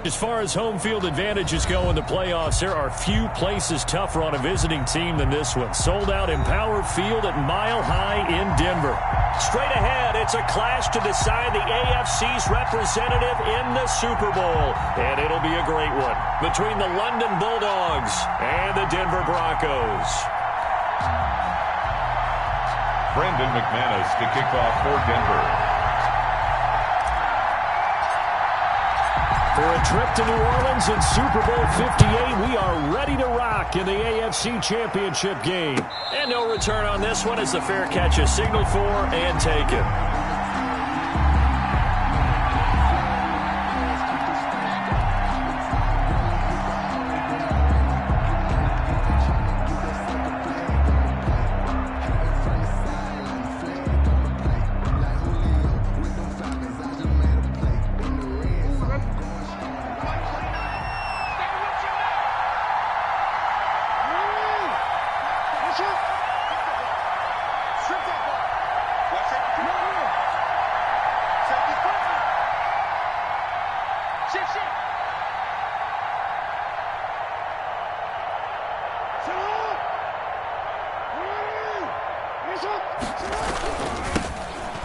As far as home field advantages go in the playoffs, there are few places tougher on a visiting team than this one. Sold out Empower Field at Mile High in Denver. Straight ahead, it's a clash to decide the AFC's representative in the Super Bowl. And it'll be a great one between the London Bulldogs and the Denver Broncos. Brandon McManus to kick off for Denver. For a trip to New Orleans in Super Bowl 58, we are ready to rock in the AFC Championship game. And no return on this one as the fair catch is signaled for and taken.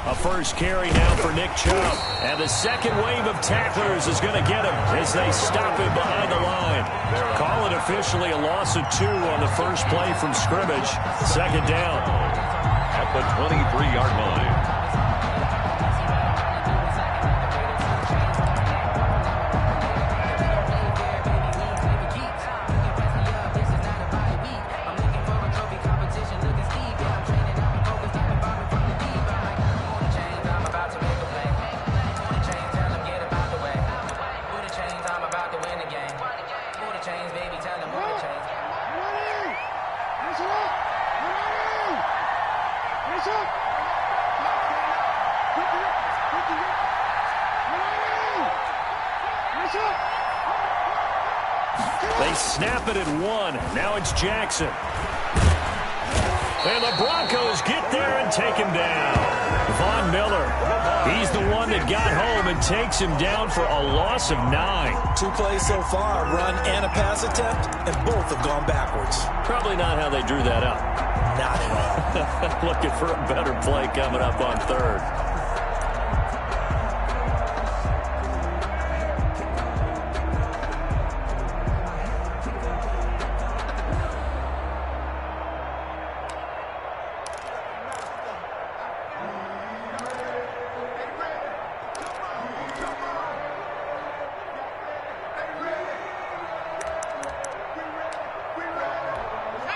A first carry now for Nick Chubb. And the second wave of tacklers is going to get him as they stop him behind the line. Call it officially a loss of 2 on the first play from scrimmage. Second down. At the 23-yard line. They snap it at 1. Now it's Jackson. And the Broncos get there and take him down. Von Miller, he's the one that got home and takes him down for a loss of 9. 2 plays so far, a run and a pass attempt, and both have gone backwards. Probably not how they drew that up. Not at all. Looking for a better play coming up on 3rd.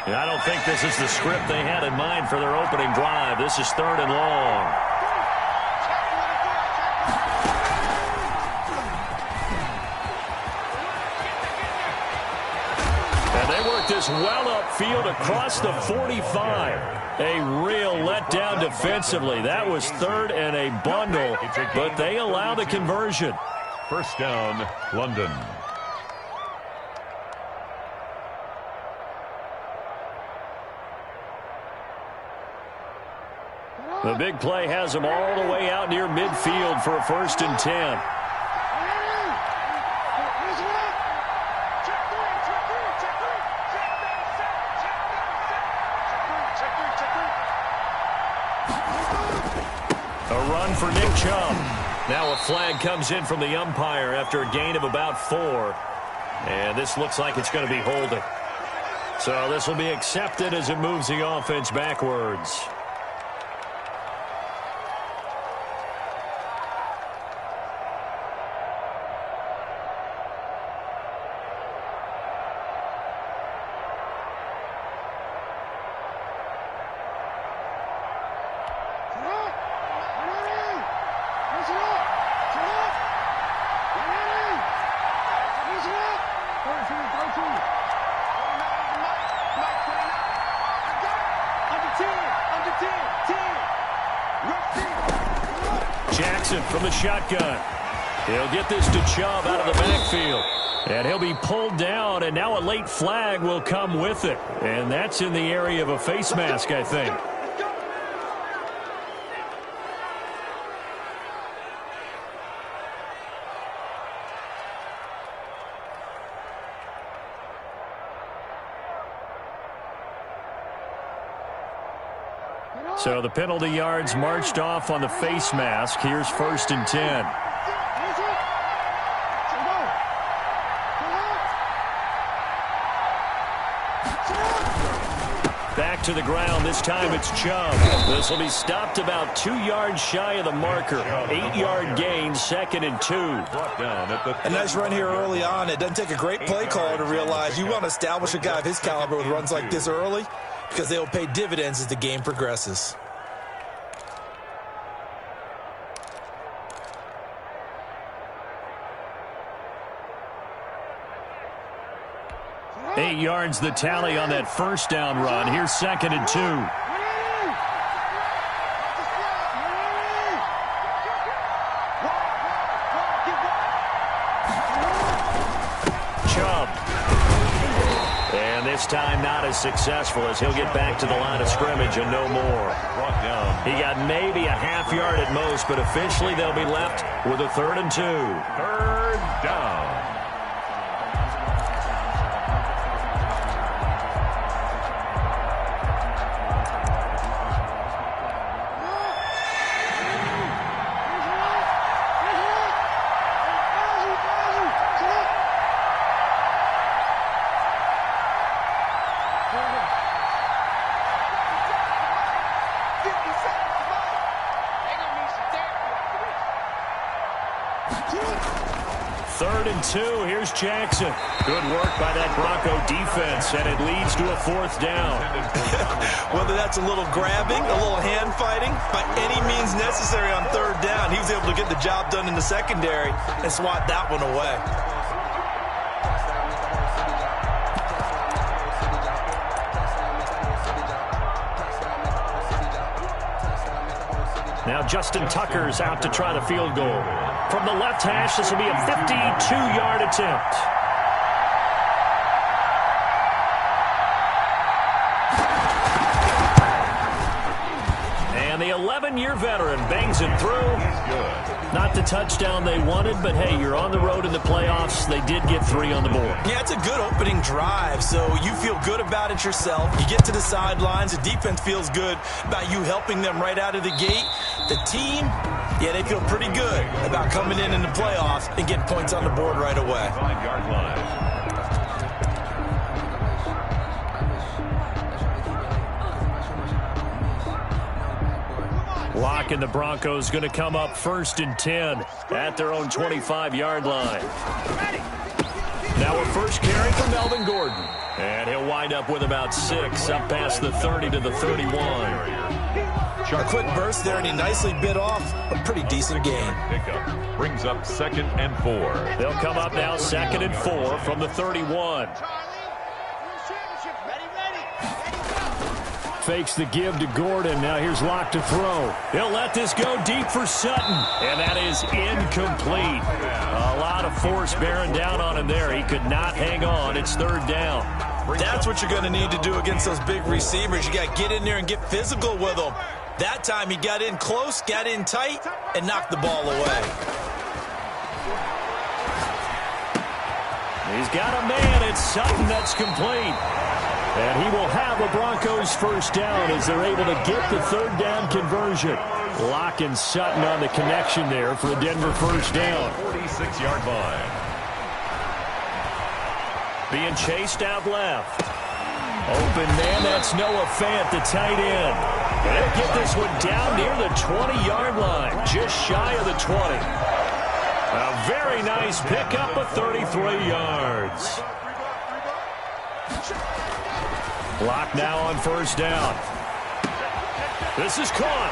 I don't think this is the script they had in mind for their opening drive. This is 3rd and long. And they work this well upfield across the 45. A real letdown defensively. That was 3rd and a bundle, but they allow the conversion. First down, London. The big play has them all the way out near midfield for a 1st and 10. A run for Nick Chubb. Now a flag comes in from the umpire after a gain of about 4. And this looks like it's going to be holding. So this will be accepted as it moves the offense backwards. Jackson from the shotgun. He'll get this to Chubb out of the backfield. And he'll be pulled down, and now a late flag will come with it. And that's in the area of a face mask, I think. So the penalty yards marched off on the face mask. Here's 1st and 10. Back to the ground. This time it's Chubb. This will be stopped about 2 yards shy of the marker. 8-yard gain, 2nd and 2. A nice run here early on. It doesn't take a great play caller to realize you want to establish a guy of his caliber with runs like this early because they will pay dividends as the game progresses. Eight yards the tally on that first down run. Here's 2nd and 2. Chubb. And this time not as successful as he'll get back to the line of scrimmage and no more. He got maybe a half yard at most, but officially they'll be left with a 3rd and 2. 3rd down. Here's Jackson. Good work by that Bronco defense, and it leads to a 4th down. Whether that's a little grabbing, a little hand fighting, by any means necessary on 3rd down, he was able to get the job done in the secondary and swat that one away. Now Justin Tucker's out to try the field goal. From the left hash, this will be a 52-yard attempt. And the 11-year veteran bangs it through. Not the touchdown they wanted, but hey, you're on the road in the playoffs. They did get 3 on the board. Yeah, it's a good opening drive, so you feel good about it yourself. You get to the sidelines. The defense feels good about you helping them right out of the gate. The team, yeah, they feel pretty good about coming in the playoffs and getting points on the board right away. 5-yard line. Lock and the Broncos going to come up 1st and 10 at their own 25-yard line. Now a first carry from Melvin Gordon. And he'll wind up with about 6 up past the 30 to the 31. A quick burst there, and he nicely bit off a pretty decent gain. Pickup brings up 2nd and 4. They'll come up now 2nd and 4 from the 31. Fakes the give to Gordon. Now here's Locke to throw. He'll let this go deep for Sutton. And that is incomplete. A lot of force bearing down on him there. He could not hang on. It's 3rd down. That's what you're going to need to do against those big receivers. You got to get in there and get physical with them. That time he got in close, got in tight, and knocked the ball away. He's got a man. It's Sutton that's complete. And he will have a Broncos first down as they're able to get the 3rd down conversion. Locke and Sutton on the connection there for a Denver first down. 46-yard line. Being chased out left. Open man, that's Noah Fant, the tight end. And they'll get this one down near the 20-yard line, just shy of the 20. A very nice pickup of 33 yards. Locke now on first down. This is caught.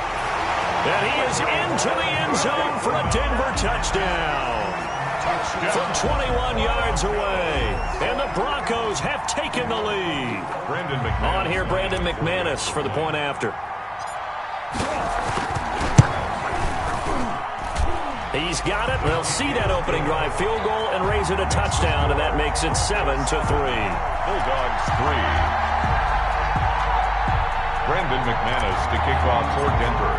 And he is into the end zone for a Denver touchdown. From 21 yards away. And the Broncos have taken the lead. On here, Brandon McManus for the point after. He's got it. They'll see that opening drive field goal and raise it a touchdown, and that makes it 7-3. Bulldogs 3. Brandon McManus to kick off for Denver.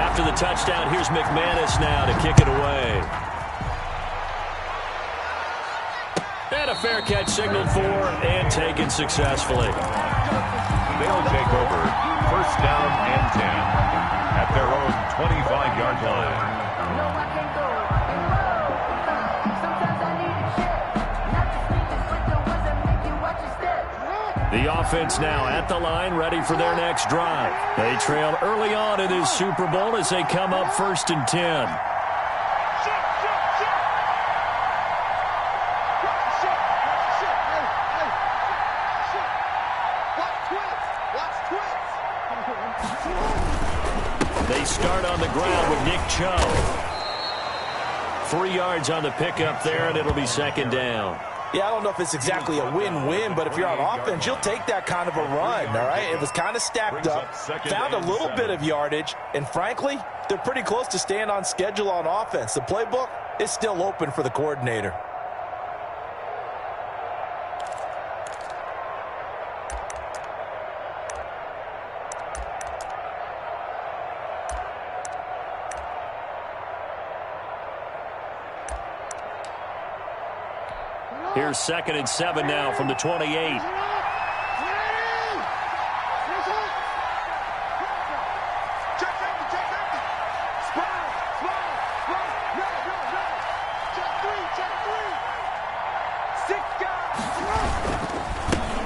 After the touchdown, here's McManus now to kick it away. And a fair catch signaled for and taken successfully. They'll take over first down and 10 at their own 25-yard line. The offense now at the line, ready for their next drive. They trail early on in this Super Bowl as they come up 1st and 10. They start on the ground with Nick Chubb. 3 yards on the pickup there, and it'll be 2nd down. Yeah, I don't know if it's exactly a win-win, but if you're on offense, you'll take that kind of a run, all right? It was kind of stacked up, found a little bit of yardage, and frankly, they're pretty close to staying on schedule on offense. The playbook is still open for the coordinator. Here's 2nd and 7 now from the 28.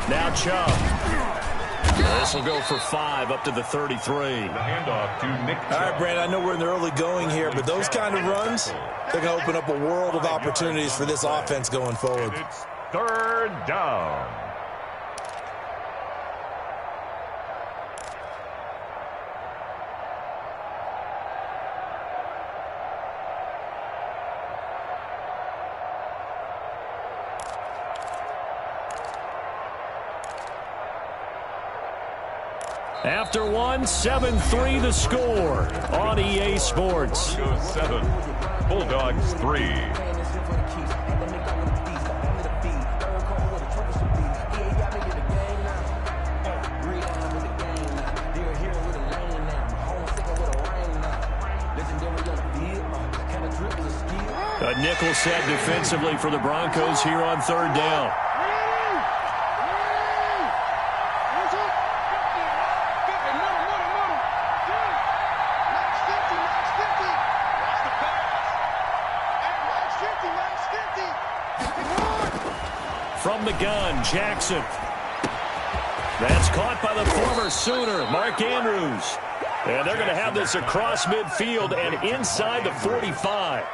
Now Chubb. This will go for 5 up to the 33. The handoff to Nick Chubb. All right, Brandon, I know we're in the early going here, but those kind of runs, they're going to open up a world of opportunities for this offense going forward. It's 3rd down. After one, 7-3 the score on EA Sports. Broncos 7, Bulldogs 3. A nickel set defensively for the Broncos here on 3rd down. From the gun, Jackson. That's caught by the former Sooner, Mark Andrews. And they're going to have this across midfield and inside the 45.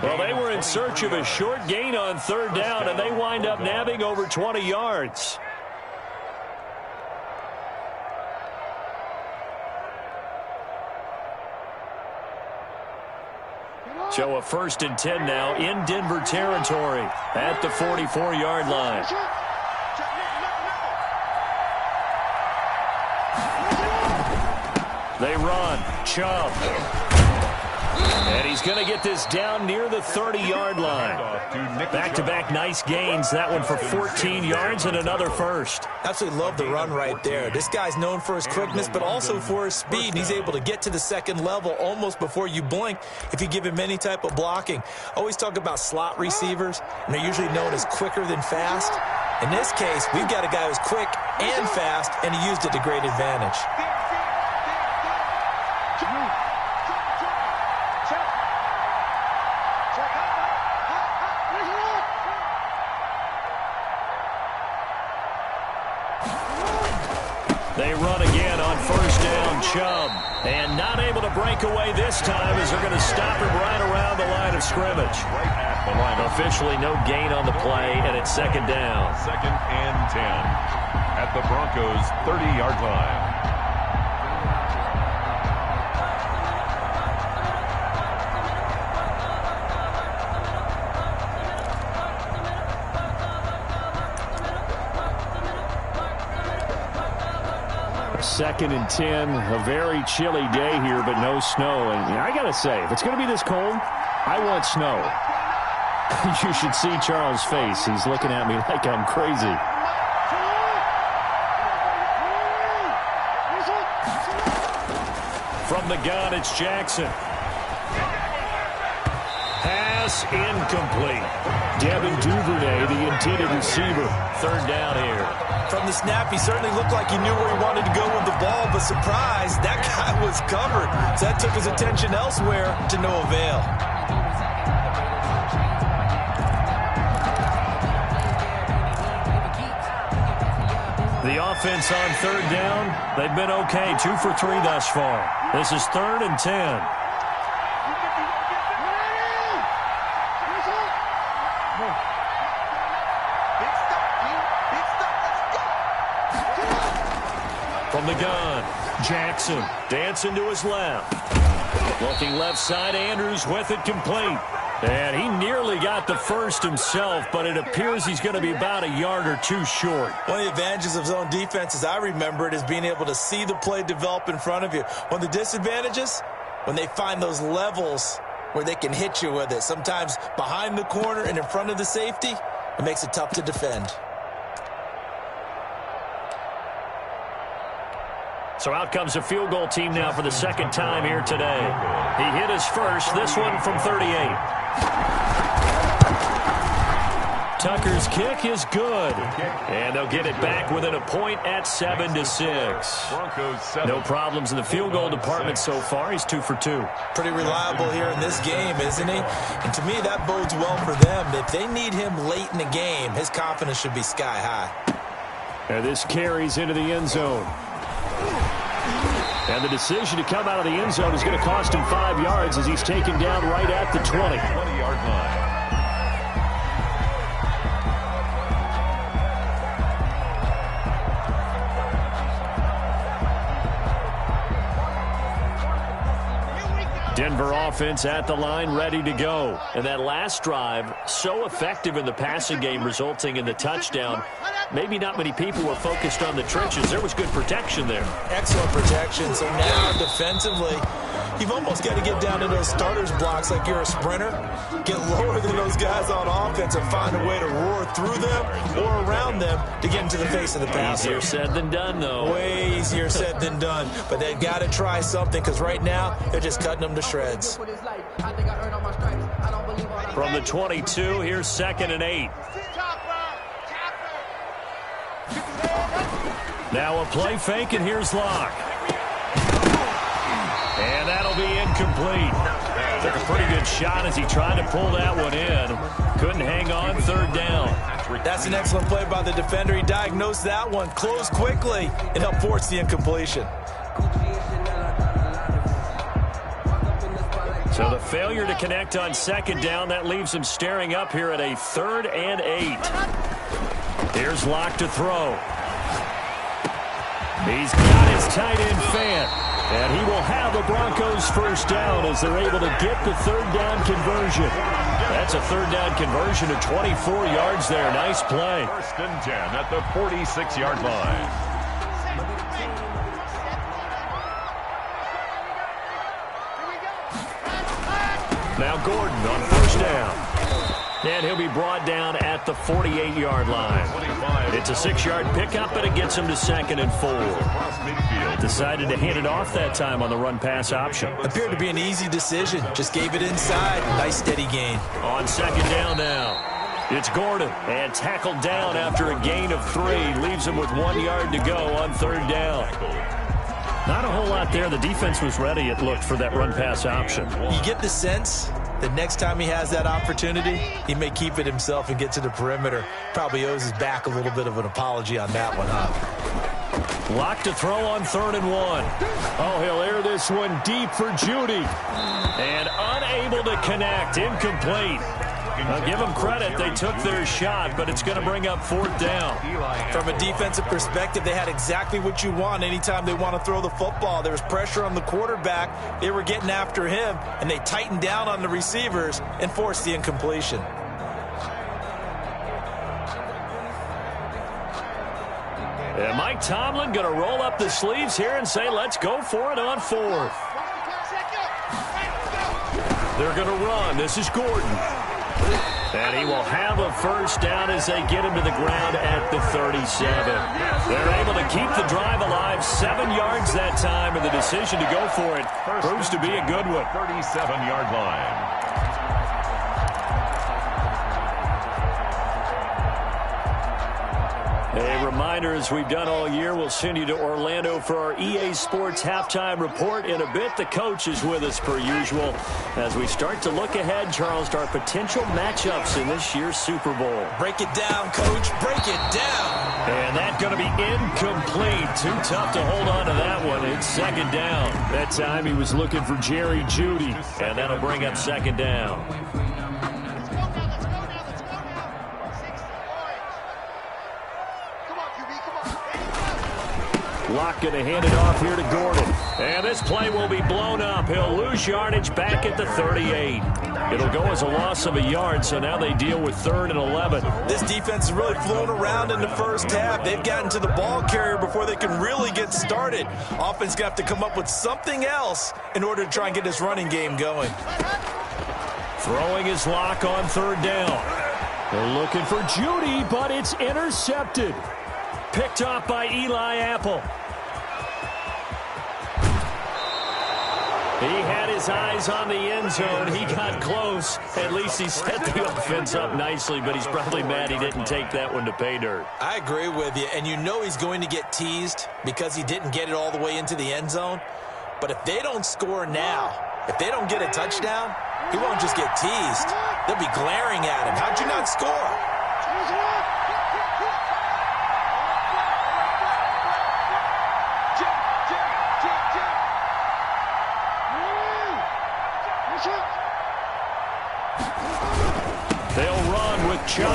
Well, they were in search of a short gain on 3rd down, and they wind up nabbing over 20 yards. So a 1st and 10 now in Denver territory at the 44-yard line. They run. Chubb. And he's going to get this down near the 30-yard line. Back-to-back nice gains. That one for 14 yards and another first. Absolutely love the run right there. This guy's known for his quickness, but also for his speed. And he's able to get to the 2nd level almost before you blink if you give him any type of blocking. Always talk about slot receivers, and they're usually known as quicker than fast. In this case, we've got a guy who's quick and fast, and he used it to great advantage. They run again on 1st down, Chubb. And not able to break away this time as they're going to stop him right around the line of scrimmage. Right at the line. Officially no gain on the play, and it's 2nd down. 2nd and 10 at the Broncos' 30-yard line. Second and 10, a very chilly day here, but no snow. And I got to say, if it's going to be this cold, I want snow. You should see Charles' face. He's looking at me like I'm crazy. From the gun, it's Jackson. Pass incomplete. Devin Duvernay, the intended receiver. Third down here. From the snap, he certainly looked like he knew where he wanted to go with the ball, but surprise, that guy was covered. So that took his attention elsewhere to no avail. The offense on third down, they've been okay. 2 for 3 thus far. This is 3rd and 10. From the gun, Jackson dancing to his left. Looking left side, Andrews with it complete. And he nearly got the first himself, but it appears he's going to be about a yard or two short. One of the advantages of zone defense, as I remember it, is being able to see the play develop in front of you. One of the disadvantages, when they find those levels where they can hit you with it, sometimes behind the corner and in front of the safety, it makes it tough to defend. So out comes a field goal team now for the second time here today. He hit his first, this one from 38. Tucker's kick is good. And they'll get it back within a point at 7-6. No problems in the field goal department so far. He's 2 for 2. Pretty reliable here in this game, isn't he? And to me, that bodes well for them. If they need him late in the game, his confidence should be sky high. And this carries into the end zone. And the decision to come out of the end zone is going to cost him 5 yards as he's taken down right at the 20-yard line. Denver offense at the line, ready to go. And that last drive, so effective in the passing game, resulting in the touchdown. Maybe not many people were focused on the trenches. There was good protection there. Excellent protection. So now defensively, you've almost got to get down to those starters blocks like you're a sprinter. Get lower than those guys on offense and find a way to roar through them or around them to get into the face of the passer. Easier said than done, though. Way easier said than done. But they've got to try something because right now they're just cutting them to shreds. From the 22, here's 2nd and 8. Now a play fake, and here's Locke. And that'll be incomplete. Took a pretty good shot as he tried to pull that one in. Couldn't hang on, 3rd down. That's an excellent play by the defender. He diagnosed that one, closed quickly, and helped force the incompletion. So the failure to connect on 2nd down, that leaves him staring up here at a 3rd and 8. Here's Locke to throw. He's got his tight end Fant. And he will have the Broncos first down as they're able to get the 3rd down conversion. That's a 3rd down conversion of 24 yards there. Nice play. 1st and 10 at the 46-yard line. Now Gordon on 1st down. And he'll be brought down at the 48-yard line. It's a 6-yard pickup, but it gets him to 2nd and 4. Decided to hand it off that time on the run-pass option. Appeared to be an easy decision. Just gave it inside. Nice steady gain. On 2nd down now. It's Gordon. And tackled down after a gain of 3. Leaves him with 1 yard to go on 3rd down. Not a whole lot there. The defense was ready, it looked, for that run-pass option. You get the sense that next time he has that opportunity, he may keep it himself and get to the perimeter. Probably owes his back a little bit of an apology on that one, huh? Locke to throw on 3rd and 1. Oh, he'll air this one deep for Judy. And unable to connect. Incomplete. I'll give them credit. They took their shot, but it's going to bring up 4th down. From a defensive perspective, they had exactly what you want anytime they want to throw the football. There was pressure on the quarterback. They were getting after him, and they tightened down on the receivers and forced the incompletion. And Mike Tomlin going to roll up the sleeves here and say, let's go for it on 4th. They're going to run. This is Gordon. And he will have a first down as they get him to the ground at the 37. They're able to keep the drive alive. 7 yards that time, and the decision to go for it proves to be a good one. 37-yard line. A reminder, as we've done all year, we'll send you to Orlando for our EA Sports Halftime Report. In a bit, the coach is with us per usual as we start to look ahead, Charles, to our potential matchups in this year's Super Bowl. Break it down, Coach. Break it down. And that's going to be incomplete. Too tough to hold on to that one. It's second down. That time he was looking for Jerry Jeudy, and that'll bring up second down. Locke going to hand it off here to Gordon. And this play will be blown up. He'll lose yardage back at the 38. It'll go as a loss of a yard, so now they deal with 3rd and 11. This defense is really flown around in the first half. They've gotten to the ball carrier before they can really get started. Offense got to come up with something else in order to try and get this running game going. Throwing his Locke on 3rd down. They're looking for Jeudy, but it's intercepted. Picked off by Eli Apple. He had his eyes on the end zone. He got close. At least he set the offense up nicely, but he's probably mad he didn't take that one to pay dirt. I agree with you, and you know he's going to get teased because he didn't get it all the way into the end zone. But if they don't score now, if they don't get a touchdown, he won't just get teased. They'll be glaring at him. How'd you not score? They'll run with Chubb.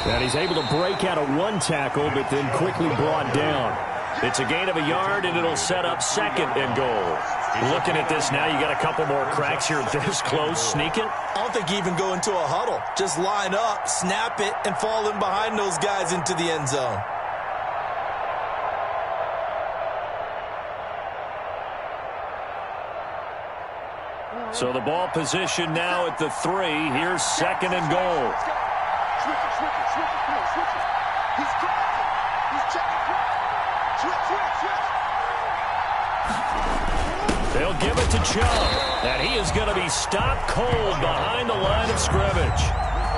And he's able to break out of one tackle, but then quickly brought down. It's a gain of a yard, and it'll set up 2nd and goal. Looking at this now, you got a couple more cracks here this close. Sneak it? I don't think you even go into a huddle. Just line up, snap it, and fall in behind those guys into the end zone. So the ball position now at the 3. Here's 2nd and goal. They'll give it to Chubb, and he is going to be stopped cold behind the line of scrimmage.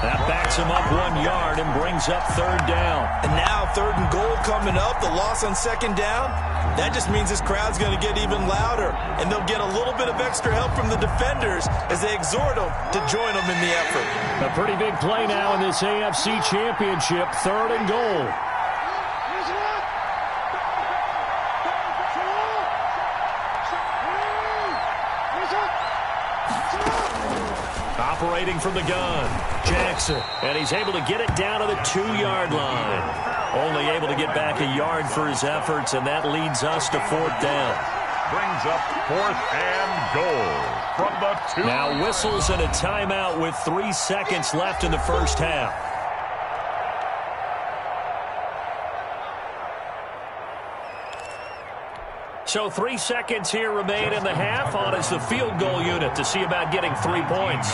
That backs him up 1 yard and brings up 3rd down. And now 3rd and goal coming up, the loss on 2nd down. That just means this crowd's going to get even louder, and they'll get a little bit of extra help from the defenders as they exhort them to join them in the effort. A pretty big play now in this AFC Championship, 3rd and goal. Operating from the gun, Jackson, and he's able to get it down to the 2-yard line. Only able to get back a yard for his efforts, and that leads us to 4th down. Brings up 4th and goal from the 2. Now whistles and a timeout with 3 seconds left in the first half. So 3 seconds here remain in the half. On is the field goal unit to see about getting 3 points.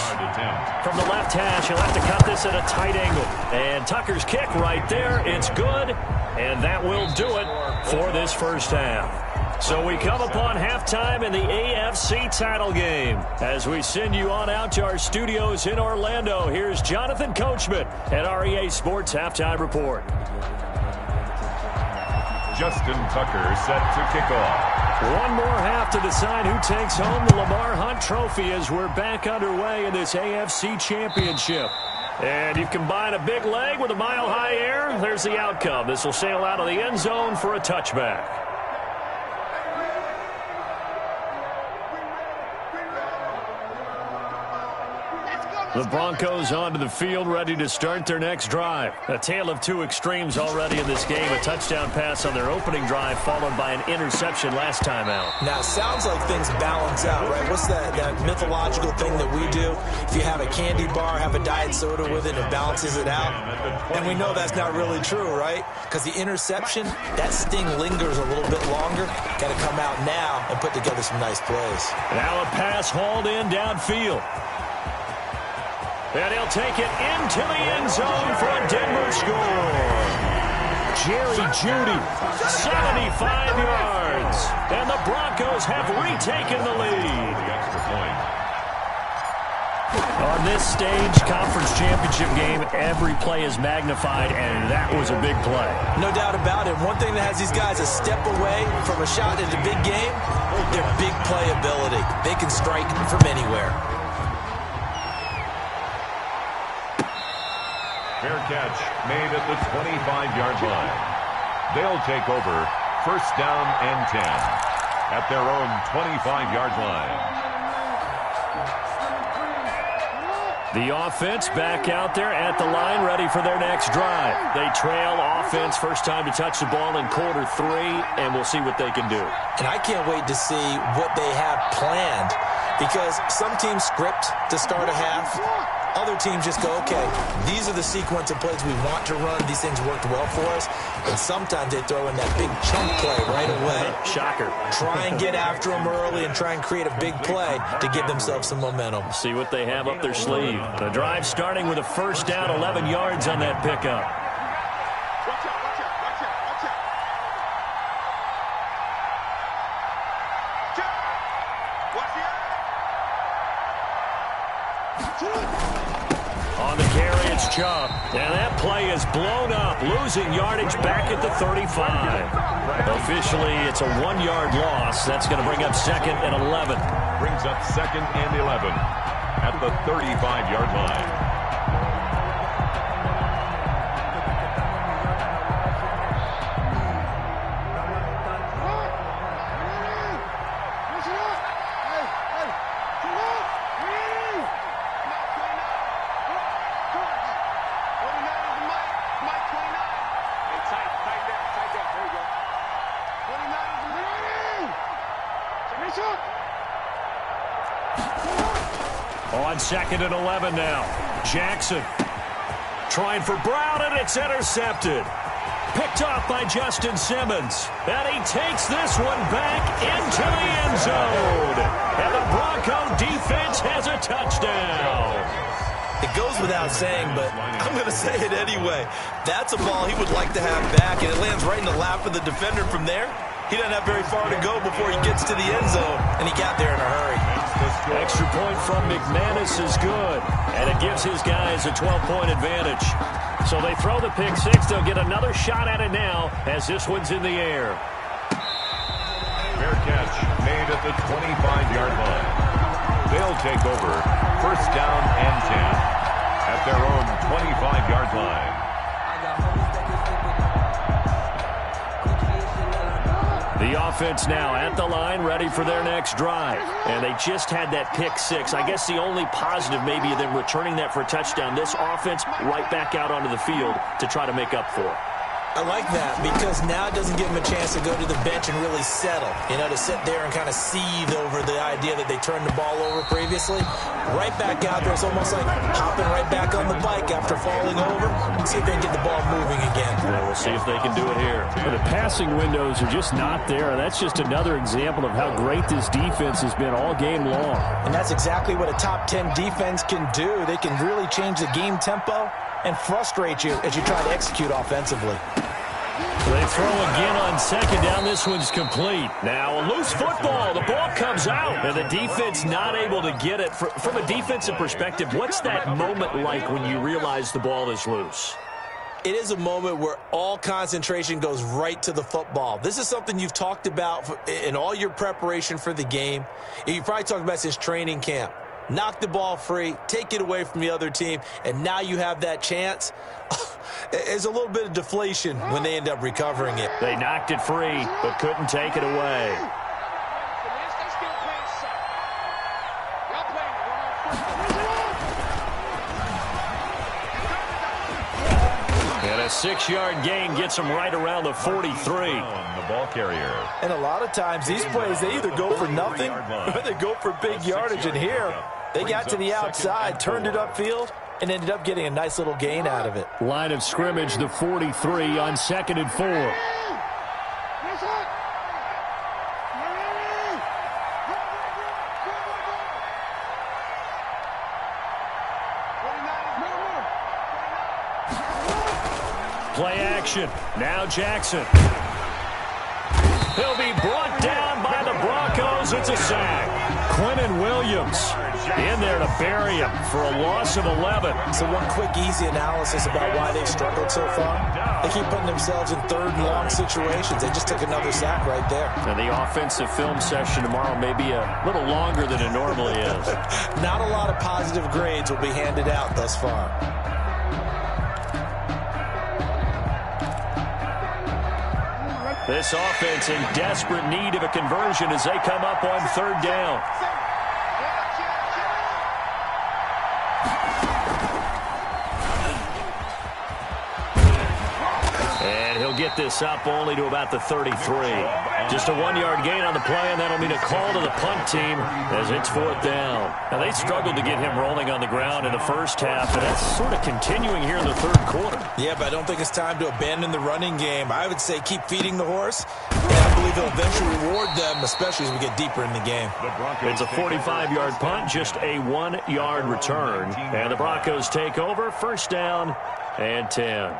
From the left hash, he'll have to cut this at a tight angle. And Tucker's kick right there. It's good. And that will do it for this first half. So we come upon halftime in the AFC title game. As we send you on out to our studios in Orlando, here's Jonathan Coachman at our EA Sports Halftime Report. Justin Tucker set to kick off. One more half to decide who takes home the Lamar Hunt Trophy as we're back underway in this AFC Championship. And you combine a big leg with a mile-high air, there's the outcome. This will sail out of the end zone for a touchback. The Broncos onto the field, ready to start their next drive. A tale of 2 extremes already in this game. A touchdown pass on their opening drive, followed by an interception last time out. Now, it sounds like things balance out, right? What's that mythological thing that we do? If you have a candy bar, have a diet soda with it, it balances it out. And we know that's not really true, right? Because the interception, that sting lingers a little bit longer. Got to come out now and put together some nice plays. Now a pass hauled in downfield. And he'll take it into the end zone for a Denver score. Jerry Jeudy, 75 yards. And the Broncos have retaken the lead. The extra point. On this stage, conference championship game, every play is magnified, and that was a big play. No doubt about it. One thing that has these guys a step away from a shot in the big game, their big play ability. They can strike from anywhere. Fair catch made at the 25-yard line. They'll take over first down and 10 at their own 25-yard line. The offense back out there at the line, ready for their next drive. They trail offense, first time to touch the ball in quarter 3, and we'll see what they can do. And I can't wait to see what they have planned, because some teams script to start a half. Other teams just go, okay, these are the sequence of plays we want to run. These things worked well for us. And sometimes they throw in that big chunk play right away. Shocker. Try and get after them early and try and create a big play to give themselves some momentum. See what they have up their sleeve. The drive starting with a first down, 11 yards on that pickup. On the carry, it's Chubb. And that play is blown up, losing yardage back at the 35. Officially, it's a 1-yard loss. That's going to bring up second and 11. Brings up second and 11 at the 35-yard line. On second and 11 now. Jackson trying for Brown, and it's intercepted. Picked off by Justin Simmons. And he takes this one back into the end zone. And the Bronco defense has a touchdown. It goes without saying, but I'm going to say it anyway. That's a ball he would like to have back, and it lands right in the lap of the defender from there. He doesn't have very far to go before he gets to the end zone, and he got there in a hurry. Extra point from McManus is good, and it gives his guys a 12-point advantage. So they throw the pick six. They'll get another shot at it now as this one's in the air. Fair catch made at the 25-yard line. They'll take over first down and 10 at their own 25-yard line. The offense now at the line, ready for their next drive. And they just had that pick six. I guess the only positive maybe of them returning that for a touchdown. This offense right back out onto the field to try to make up for it. I like that because now it doesn't give them a chance to go to the bench and really settle. You know, to sit there and kind of seethe over the idea that they turned the ball over previously. Right back out there, it's almost like hopping right back on the bike after falling over. See if they can get the ball moving again. Yeah, we'll see if they can do it here. The passing windows are just not there. That's just another example of how great this defense has been all game long. And that's exactly what a top 10 defense can do. They can really change the game tempo and frustrate you as you try to execute offensively. They throw again on second down. This one's complete. Now a loose football. The ball comes out, and the defense not able to get it. From a defensive perspective, what's that moment like when you realize the ball is loose? It is a moment where all concentration goes right to the football. This is something you've talked about in all your preparation for the game. You probably talked about since training camp. Knock the ball free, take it away from the other team, and now you have that chance. There's a little bit of deflation when they end up recovering it. They knocked it free, but couldn't take it away. And a 6-yard gain gets them right around the 43. The ball carrier. And a lot of times these plays, they either go for nothing or they go for big yardage. And here, they got to the outside, turned it upfield, and ended up getting a nice little gain out of it. Line of scrimmage, the 43 on 2nd and 4. Play action. Now Jackson. He'll be brought down by the Broncos. It's a sack. Quinnen Williams in there to bury him for a loss of 11. So one quick, easy analysis about why they've struggled so far. They keep putting themselves in third and long situations. They just took another sack right there. And the offensive film session tomorrow may be a little longer than it normally is. Not a lot of positive grades will be handed out thus far. This offense in desperate need of a conversion as they come up on third down. And he'll get this up only to about the 33. Just a 1-yard gain on the play, and that'll mean a call to the punt team as it's fourth down. Now, they struggled to get him rolling on the ground in the first half, and that's sort of continuing here in the third quarter. Yeah, but I don't think it's time to abandon the running game. I would say keep feeding the horse, and I believe it'll eventually reward them, especially as we get deeper in the game. It's a 45-yard punt, just a 1-yard return. And the Broncos take over, first down and 10.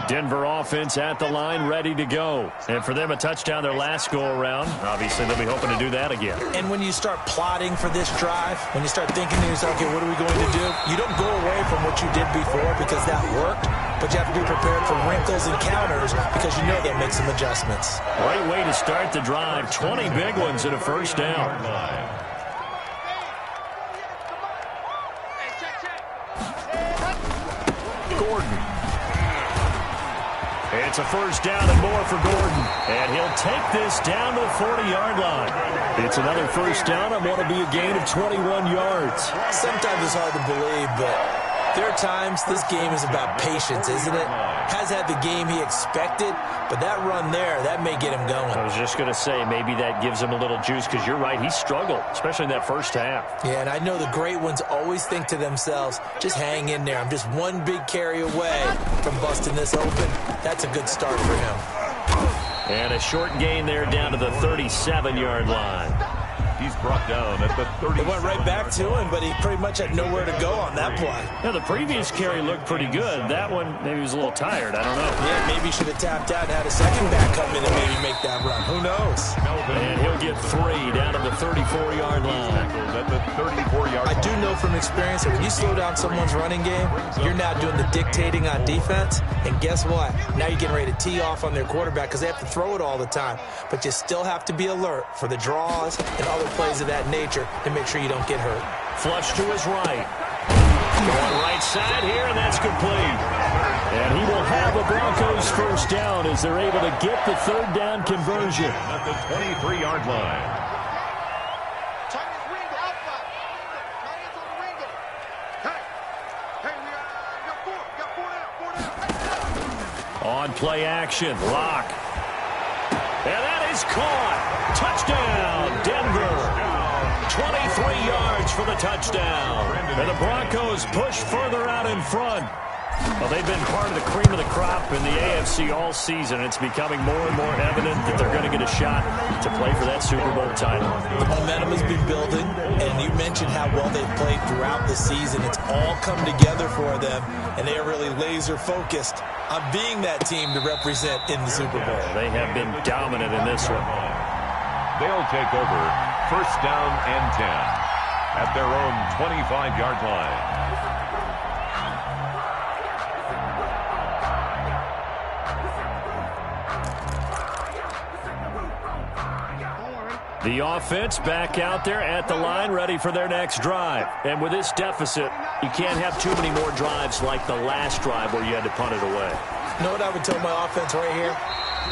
Denver offense at the line, ready to go. And for them, a touchdown their last go-around. Obviously, they'll be hoping to do that again. And when you start plotting for this drive, when you start thinking to yourself, okay, what are we going to do? You don't go away from what you did before because that worked, but you have to be prepared for wrinkles and counters because you know they'll make some adjustments. Great way to start the drive. 20 big ones and a first down. Gordon. It's a first down and more for Gordon. And he'll take this down to the 40-yard line. It's another first down and want to be a gain of 21 yards. Sometimes it's hard to believe, but there are times this game is about patience, isn't it? Has had the game he expected, but that run there, that may get him going. I was just going to say, maybe that gives him a little juice because you're right, he struggled, especially in that first half. Yeah, and I know the great ones always think to themselves, just hang in there. I'm just one big carry away from busting this open. That's a good start for him. And a short gain there down to the 37-yard line. He's brought down at the 30. It went right back to him, but he pretty much had nowhere to go on that play. Now, the previous carry looked pretty good. That one, maybe he was a little tired. I don't know. Yeah, maybe he should have tapped out and had a second back come in and maybe make that run. Who knows? And he'll get 3 down to the 34-yard line. At the 34-yard line. I do know from experience that when you slow down someone's running game, you're now doing the dictating on defense. And guess what? Now you're getting ready to tee off on their quarterback because they have to throw it all the time. But you still have to be alert for the draws and other plays of that nature to make sure you don't get hurt. Flush to his right. Going right side here, and that's complete. And he will have a Broncos first down as they're able to get the third down conversion. At the 23-yard line. On play action, Lock. And that is caught. Touchdown, Denver. 23 yards for the touchdown. And the Broncos push further out in front. Well, they've been part of the cream of the crop in the AFC all season. It's becoming more and more evident that they're going to get a shot to play for that Super Bowl title. The momentum has been building, and you mentioned how well they've played throughout the season. It's all come together for them, and they are really laser-focused on being that team to represent in the Super Bowl. They have been dominant in this one. They'll take over first down and 10 at their own 25-yard line. The offense back out there at the line, ready for their next drive. And with this deficit, you can't have too many more drives like the last drive where you had to punt it away. You know what I would tell my offense right here?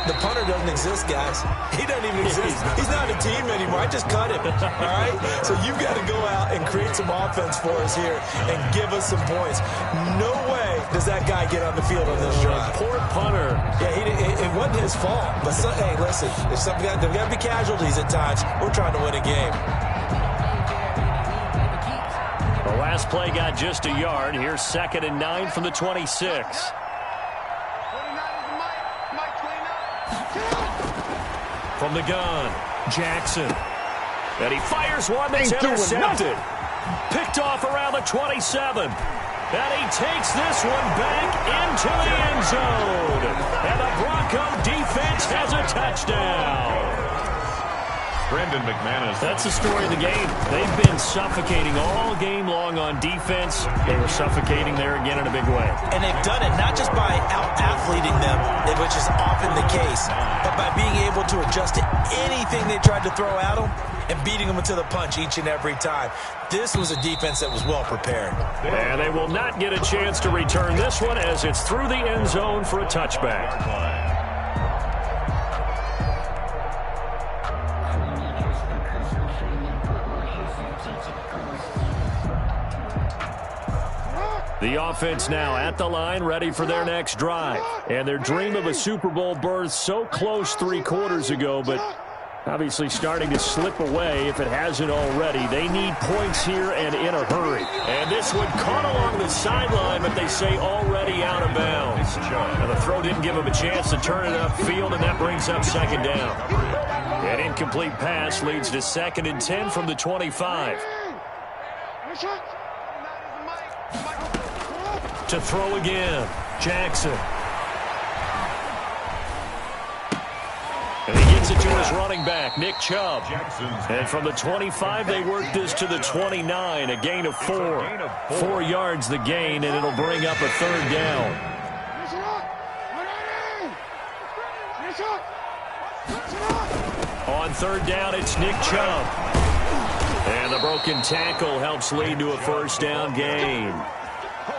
The punter doesn't exist, guys. He doesn't even exist. He's not a team anymore. I just cut him, all right? So you've got to go out and create some offense for us here and give us some points. No way does that guy get on the field on this drive. Poor punter. Yeah, it wasn't his fault. But, hey, listen, there's got to be casualties at times. We're trying to win a game. The last play got just a yard. Here's 2nd and 9 from the 26. From the gun, Jackson. And he fires one that's intercepted. Picked off around the 27. And he takes this one back into the end zone. And the Bronco defense has a touchdown. Brandon McManus. That's the story of the game. They've been suffocating all game long on defense. They were suffocating there again in a big way. And they've done it not just by out-athleting them, which is often the case, but by being able to adjust to anything they tried to throw at them and beating them into the punch each and every time. This was a defense that was well prepared. And they will not get a chance to return this one as it's through the end zone for a touchback. The offense now at the line, ready for their next drive. And their dream of a Super Bowl berth so close 3 quarters ago, but obviously starting to slip away if it hasn't already. They need points here and in a hurry. And this one caught along the sideline, but they say already out of bounds. Now the throw didn't give them a chance to turn it upfield, and that brings up second down. An incomplete pass leads to 2nd and 10 from the 25. To throw again, Jackson. And he gets it to his running back, Nick Chubb. And from the 25, they work this to the 29, a gain of 4. 4 yards the gain, and it'll bring up a 3rd down. On 3rd down, it's Nick Chubb. And the broken tackle helps lead to a 1st down gain.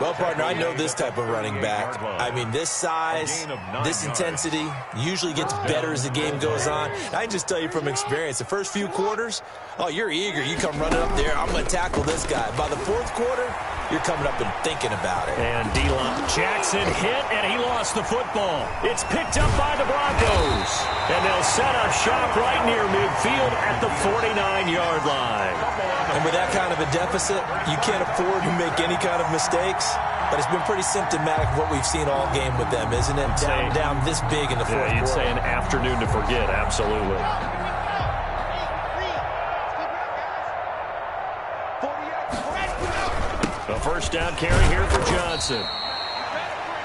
Well, partner, I know this type of running back. I mean, this size, this intensity usually gets better as the game goes on. I can just tell you from experience, the first few quarters, oh, you're eager. You come running up there, I'm going to tackle this guy. By the 4th quarter, you're coming up and thinking about it. And Jackson hit, and he lost the football. It's picked up by the Broncos. And they'll set up shop right near midfield at the 49-yard line. And with that kind of a deficit, you can't afford to make any kind of mistakes. But it's been pretty symptomatic of what we've seen all game with them, isn't it? Down this big in the 4th quarter. You'd say an afternoon to forget, absolutely. A 1st down carry here for Johnson.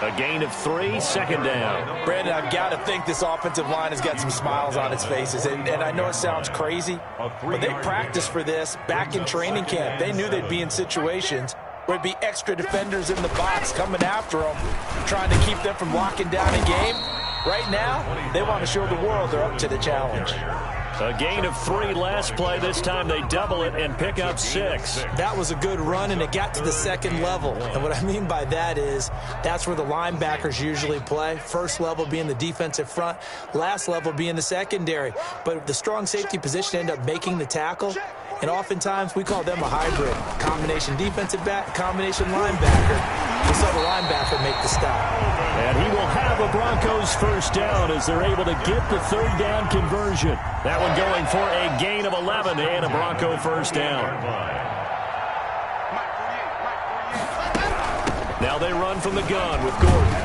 A gain of 3, 2nd down. Brandon, I've got to think this offensive line has got some smiles on its faces. And I know it sounds crazy, but they practiced for this back in training camp. They knew they'd be in situations where it'd be extra defenders in the box coming after them, trying to keep them from locking down a game. Right now, they want to show the world they're up to the challenge. A gain of 3 last play. This time they double it and pick up 6. That was a good run, and it got to the 2nd level. And what I mean by that is that's where the linebackers usually play. First level being the defensive front, last level being the secondary. But the strong safety position ended up making the tackle. And oftentimes we call them a hybrid. Combination defensive back, combination linebacker. We saw the linebacker make the stop. And he will have a Broncos 1st down as they're able to get the 3rd down conversion. That one going for a gain of 11 and a Bronco 1st down. Now they run from the gun with Gordon.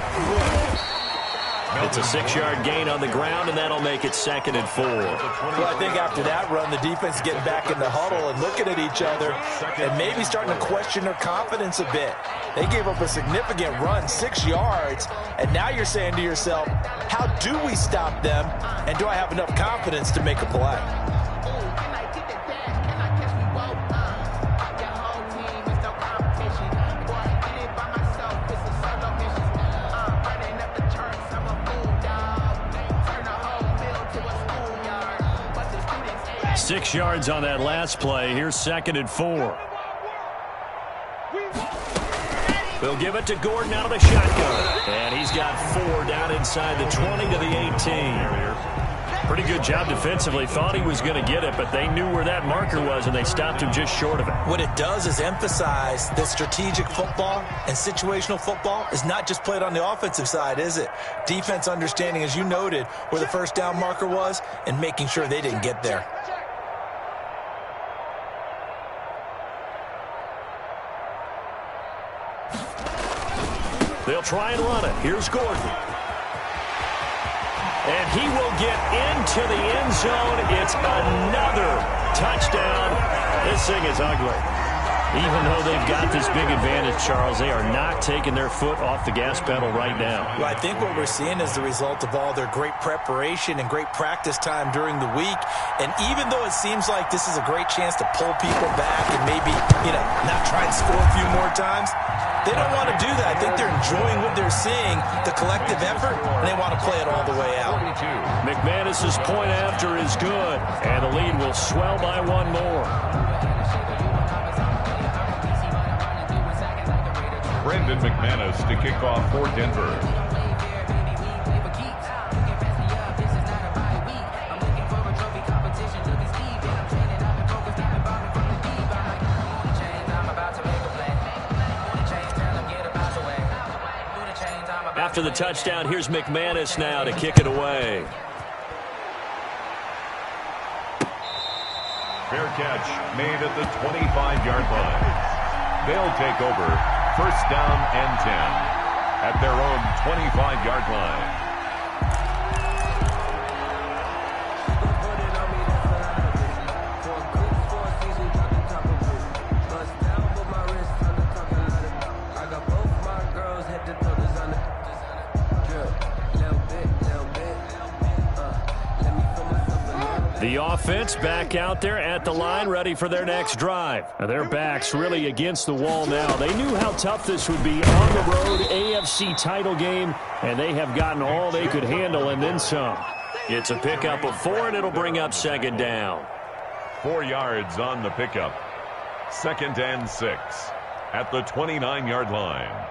It's a 6-yard gain on the ground, and that'll make it 2nd and 4. Well, I think after that run, the defense getting back in the huddle and looking at each other and maybe starting to question their confidence a bit. They gave up a significant run, 6 yards, and now you're saying to yourself, how do we stop them, and do I have enough confidence to make a play? 6 yards on that last play. Here's 2nd and 4. They'll give it to Gordon out of the shotgun. And he's got 4 down inside the 20 to the 18. Pretty good job defensively. Thought he was going to get it, but they knew where that marker was, and they stopped him just short of it. What it does is emphasize that strategic football and situational football is not just played on the offensive side, is it? Defense understanding, as you noted, where the 1st down marker was and making sure they didn't get there. They'll try and run it. Here's Gordon. And he will get into the end zone. It's another touchdown. This thing is ugly. Even though they've got this big advantage, Charles, they are not taking their foot off the gas pedal right now. Well, I think what we're seeing is the result of all their great preparation and great practice time during the week. And even though it seems like this is a great chance to pull people back and maybe, not try and score a few more times, they don't want to do that. I think they're enjoying what they're seeing, the collective effort, and they want to play it all the way out. McManus's point after is good, and the lead will swell by one more. Brandon McManus to kick off for Denver. After the touchdown, here's McManus now to kick it away. Fair catch made at the 25-yard line. They'll take over. First down and 10 at their own 25-yard line. The offense back out there at the line, ready for their next drive. Their backs really against the wall now. They knew how tough this would be on the road, AFC title game, and they have gotten all they could handle and then some. It's a pickup of 4, and it'll bring up second down. 4 yards on the pickup. 2nd and 6 at the 29-yard line.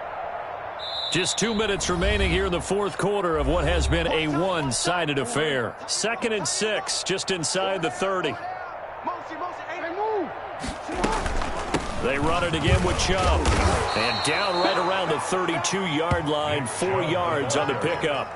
Just 2 minutes remaining here in the fourth quarter of what has been a one-sided affair. 2nd and 6, just inside the 30. They run it again with Chubb. And down right around the 32-yard line, 4 yards on the pickup.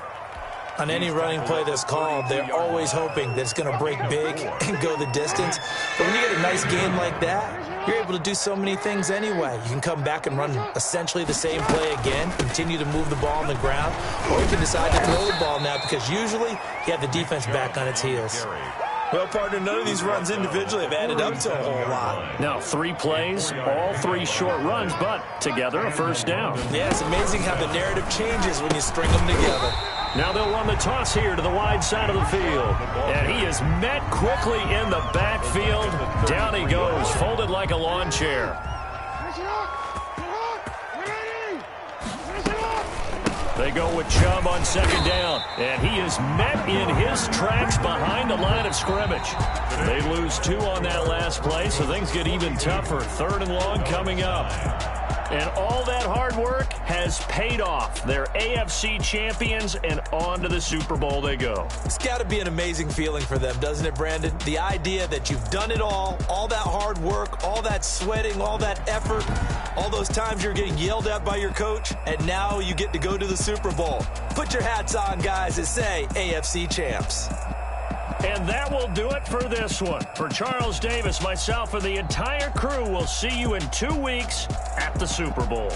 On any running play that's called, they're always hoping that it's going to break big and go the distance. But when you get a nice game like that, you're able to do so many things anyway. You can come back and run essentially the same play again, continue to move the ball on the ground, or you can decide to throw the ball now because usually you have the defense back on its heels. Well, partner, none of these runs individually have added up to a whole lot. Now, 3 plays, all 3 short runs, but together a first down. Yeah, it's amazing how the narrative changes when you string them together. Now they'll run the toss here to the wide side of the field. And he is met quickly in the backfield. Down he goes, folded like a lawn chair. They go with Chubb on second down. And he is met in his tracks behind the line of scrimmage. They lose 2 on that last play, so things get even tougher. 3rd and long coming up. And all that hard work has paid off. They're AFC champions, and on to the Super Bowl they go. It's got to be an amazing feeling for them, doesn't it, Brandon? The idea that you've done it all that hard work, all that sweating, all that effort, all those times you're getting yelled at by your coach, and now you get to go to the Super Bowl. Put your hats on, guys, and say AFC champs. And that will do it for this one. For Charles Davis, myself, and the entire crew, we'll see you in 2 weeks at the Super Bowl.